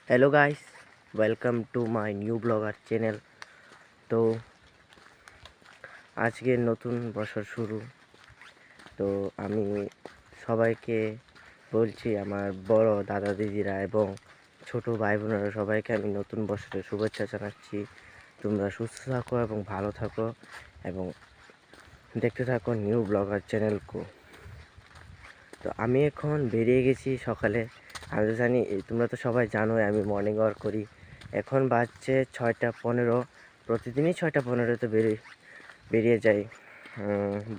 Hello guys, welcome to my new blogger channel. তো আজকে নতুন বছর শুরু। তো আমি সবাইকে বলছি, আমার বড় দাদা দিদিরা এবং ছোট ভাই বোনেরা সবাইকে আমি নতুন বছরের শুভেচ্ছা জানাচ্ছি। তোমরা সুস্থ থাকো এবং ভালো থাকো এবং দেখতে থাকো নিউ ব্লগার চ্যানেলকে। তো আমি এখন বেরিয়ে গেছি সকালে। আমি তো জানি, তোমরা তো সবাই জানোই আমি মর্নিং ওয়াক করি। এখন বাজছে 6:15। প্রতিদিনই 6:15-তে বেরিয়ে যাই।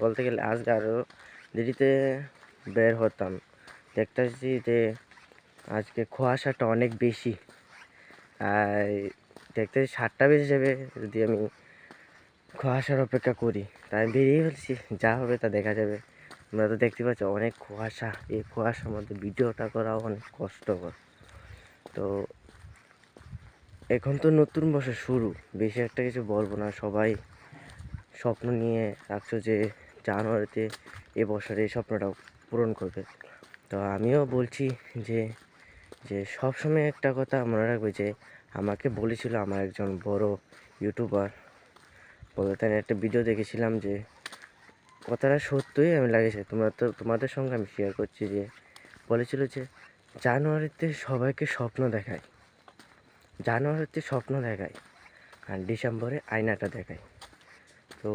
বলতে গেলে আজকে আরও দেরিতে বের হতাম। দেখতেছি যে আজকে কুয়াশাটা অনেক বেশি। আর দেখতেছি 7টা বেজে যাবে যদি আমি কুয়াশার অপেক্ষা করি। তাই বেরিয়ে ফেলছি, যা হবে তা দেখা যাবে। তোমরা তো দেখতে পাচ্ছ অনেক কুয়াশা। এই কুয়াশার মধ্যে ভিডিওটা করাও অনেক কষ্টকর। তো এখন তো নতুন বছর শুরু, বেশি একটা কিছু বলবো না। সবাই স্বপ্ন নিয়ে রাখছো যে জানুয়ারিতে এবছর এই স্বপ্নটা পূরণ করবে। তো আমিও বলছি যে যে সবসময় একটা কথা মনে রাখবে, যে আমাকে বলেছিল আমার একজন বড় ইউটিউবার, বলতে একটা ভিডিও দেখেছিলাম, যে কথাটা সত্যই আমি লাগেছে। তোমাদের সঙ্গে আমি শেয়ার করছি, যে বলেছিল যে জানুয়ারিতে সবাইকে স্বপ্ন দেখায়, আর ডিসেম্বরে আয়নাটা দেখায়। তো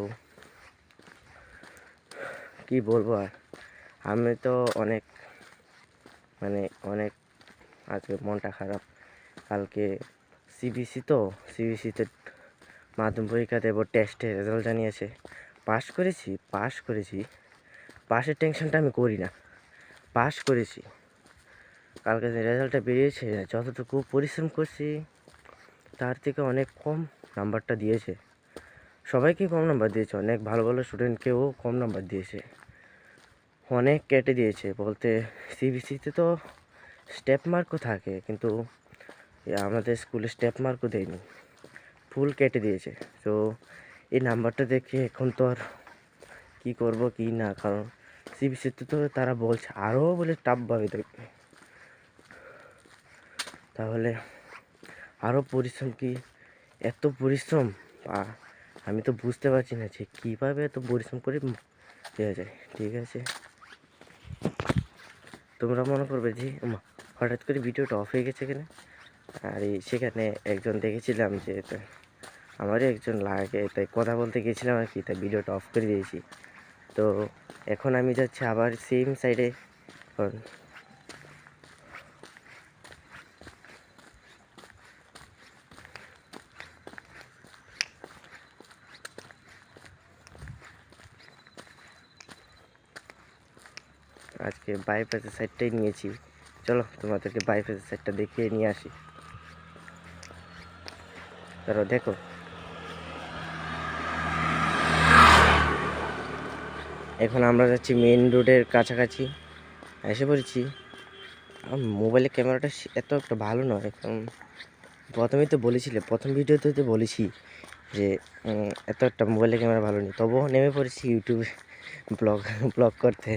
কি বলবো আর, আমি তো অনেক অনেক আজকে মনটা খারাপ। কালকে সিবিসিতে মাধ্যমিক পরীক্ষা দেব, টেস্টের রেজাল্ট জানিয়েছে। পাস করেছি। পাসের টেনশনটা আমি করি না, পাস করেছি। কালকে যে রেজাল্টটা বেরিয়েছে, যতটুকু পরিশ্রম করছি তার থেকে অনেক কম নাম্বারটা দিয়েছে। সবাইকে কম নাম্বার দিয়েছে, অনেক ভালো ভালো স্টুডেন্টকেও কম নাম্বার দিয়েছে, অনেক কেটে দিয়েছে। বলতে সিবিসিতে তো স্টেপ মার্কও থাকে, কিন্তু আমাদের স্কুলে স্টেপ মার্কও দেয়নি, ফুল কেটে দিয়েছে। তো এই নাম্বারটা দেখে এখন তো আর কী করবো কী না, কারণ সিবিসিতে তো তারা বলছে আরও বলে টাফভাবে দেখবে। তাহলে আরও পরিশ্রম, কি এত পরিশ্রম আমি তো বুঝতে পারছি না যে কীভাবে এত পরিশ্রম করে দেওয়া যায়। ঠিক আছে, তোমরা মনে করবে যে হঠাৎ করে ভিডিওটা অফ হয়ে গেছে কেন। আর সেখানে একজন দেখেছিলাম, যে আমারই একজন লাগে, তাই কথা বলতে গেছিলাম আর কি, তাই ভিডিওটা অফ করে দিয়েছি। তো এখন আমি যাচ্ছি আবার সেম সাইডে। আজকে বাইপাসের সাইডটাই নিয়েছি। চলো তোমাদেরকে বাইপাসের সাইডটা দেখিয়ে নিয়ে আসি। ধরো দেখো, এখন আমরা যাচ্ছি মেন রোডের কাছাকাছি, এসে পড়েছি। মোবাইলের ক্যামেরাটা এত একটা ভালো নয়। এখন প্রথমেই তো প্রথম ভিডিওতে তো বলেছি যে এত একটা মোবাইলের ক্যামেরা ভালো নেই, তবুও নেমে পড়েছি ইউটিউবে ব্লগ করতে।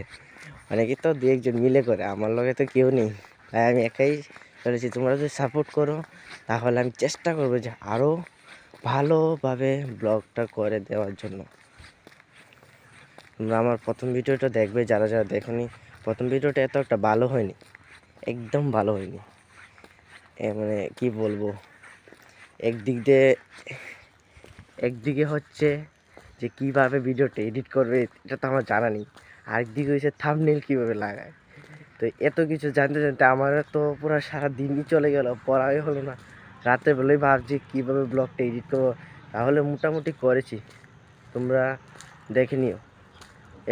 অনেকে তো দু একজন মিলে করে, আমার লগে তো কেউ নেই, তাই আমি একাই চলেছি। তোমরা যদি সাপোর্ট করো তাহলে আমি চেষ্টা করবো যে আরও ভালোভাবে ব্লগটা করে দেওয়ার জন্য। তোমরা আমার প্রথম ভিডিওটা দেখবে, যারা যারা দেখোনি। প্রথম ভিডিওটা এত একটা ভালো হয়নি, একদম ভালো হয়নি। কি বলবো, একদিকে হচ্ছে যে কীভাবে ভিডিওটা এডিট করবে এটা তো আমার জানা নেই, আরেকদিকে হচ্ছে থাম্বনেল কীভাবে লাগায়। তো এত কিছু জানতে জানতে আমার তো পুরো সারা দিনই চলে গেল, পড়াই হলো না। রাতের বেলায় ভাবছি কীভাবে ব্লগটা এডিট করবো, তাহলে মোটামুটি করেছি। তোমরা দেখে নিও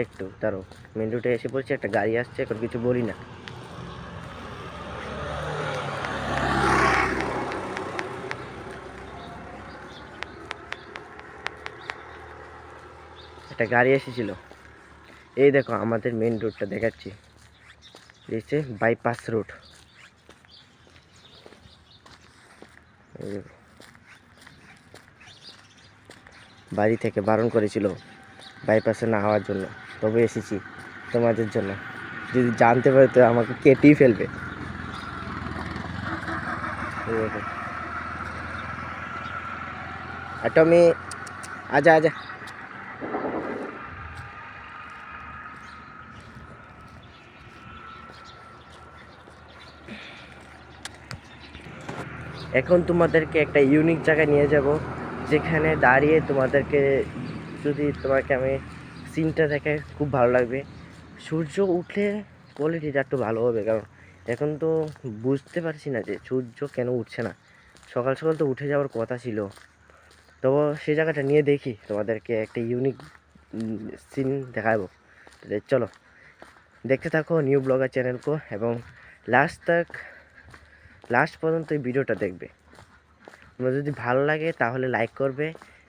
একটু। তারও মেন রোডে এসে পড়ছি, একটা গাড়ি আসছে, এখন কিছু বলি না। একটা গাড়ি এসেছিল, এই দেখো আমাদের মেন রোডটা দেখাচ্ছি, দিচ্ছে বাইপাস রোড। বাড়ি থেকে বারণ করেছিল বাইপাসে না হওয়ার জন্য, তবে এসেছি তোমাদের জন্য। যদি জানতে পারে তো আমাকে কেটেই ফেলবে। এই দেখো টমি, আজা আজা। এখন তোমাদেরকে একটা ইউনিক জায়গায় নিয়ে যাব, যেখানে দাঁড়িয়ে তোমাদেরকে তোমাকে আমি সিনটা দেখে খুব ভালো লাগবে। সূর্য উঠলে কোয়ালিটিটা একটু ভালো হবে, কারণ এখন তো বুঝতে পারছি না যে সূর্য কেন উঠছে না। সকাল সকাল তো উঠে যাওয়ার কথা ছিল। তবে সেই জায়গাটা নিয়ে দেখি, তোমাদেরকে একটা ইউনিক সিন দেখাবো। চলো দেখতে থাকো নিউ ব্লগার চ্যানেলকে, এবং লাস্ট পর্যন্ত এই ভিডিওটা দেখবে। তোমার যদি ভালো লাগে তাহলে লাইক করবে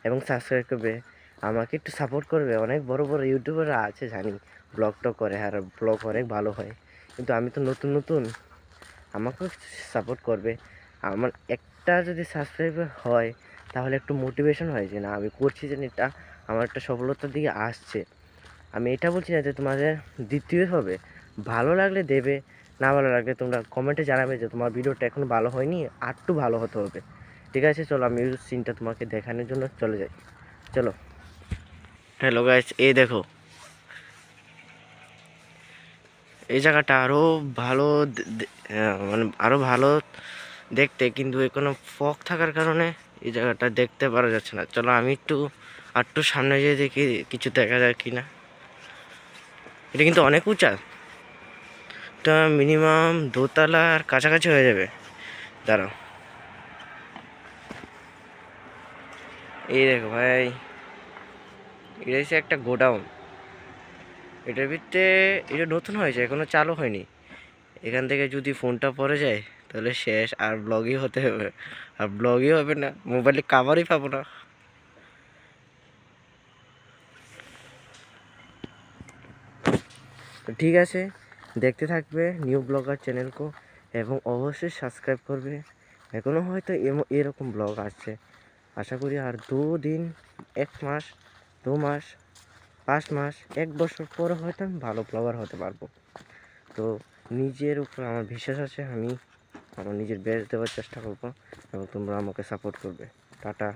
এবং সাবস্ক্রাইব করবে, আমাকে একটু সাপোর্ট করবে। অনেক বড় বড় ইউটিউবাররা আছে জানি, ব্লগ টক করে আর ব্লগ অনেক ভালো হয়, কিন্তু আমি তো নতুন, আমাকেও সাপোর্ট করবে। আমার একটা যদি সাবস্ক্রাইবার হয় তাহলে একটু মোটিভেশন হয় যে না আমি করছি, যে এটা আমার একটা সফলতার দিকে আসছে। আমি এটা বলছি না যে তোমাদের দিতেই হবে, ভালো লাগলে দেবে, না ভালো লাগলে তোমরা কমেন্টে জানাবে যে তোমার ভিডিওটা এখন ভালো হয়নি, আর একটু ভালো হতে হবে। ঠিক আছে, চলো আমি সিনটা তোমাকে দেখানোর জন্য চলে যাই। চলো। হ্যালো গাইস, এই দেখো এই জায়গাটা আরও ভালো, মানে আরও ভালো দেখতে, কিন্তু এখনো ফগ থাকার কারণে এই জায়গাটা দেখতে পারা যাচ্ছে না। চলো আমি একটু সামনে যেয়ে দেখি কিছু দেখা যায় কি না। এটা কিন্তু অনেক উঁচা, এটা মিনিমাম দোতলার কাছাকাছি হয়ে যাবে। দাঁড়াও, এই দেখো ভাই, এটা হচ্ছে একটা গোডাউন। এটার ভিতরে এটা নতুন হয়েছে, এখনো চালু হয়নি। এখান থেকে যদি ফোনটা পড়ে যায় তাহলে শেষ, আর ব্লগই হতে হবে, আর ব্লগই হবে না, মোবাইলে কাভারই পাবো না। তো ঠিক আছে, দেখতে থাকবে নিউ ব্লগার চ্যানেলকে, এবং অবশ্যই সাবস্ক্রাইব করবে। এখনও হয়তো এরকম ব্লগ আসছে, আশা করি আর 2 দিন, 1 মাস, 2 মাস, 5 মাস, 1 বছর পরে হয়তো আমি ভালো ব্লগার হতে পারবো। তো নিজের উপর আমার বিশ্বাস আছে, আমি আমার নিজের বেস্ট দেওয়ার চেষ্টা করবো, এবং তোমরা আমাকে সাপোর্ট করবে। টাটা।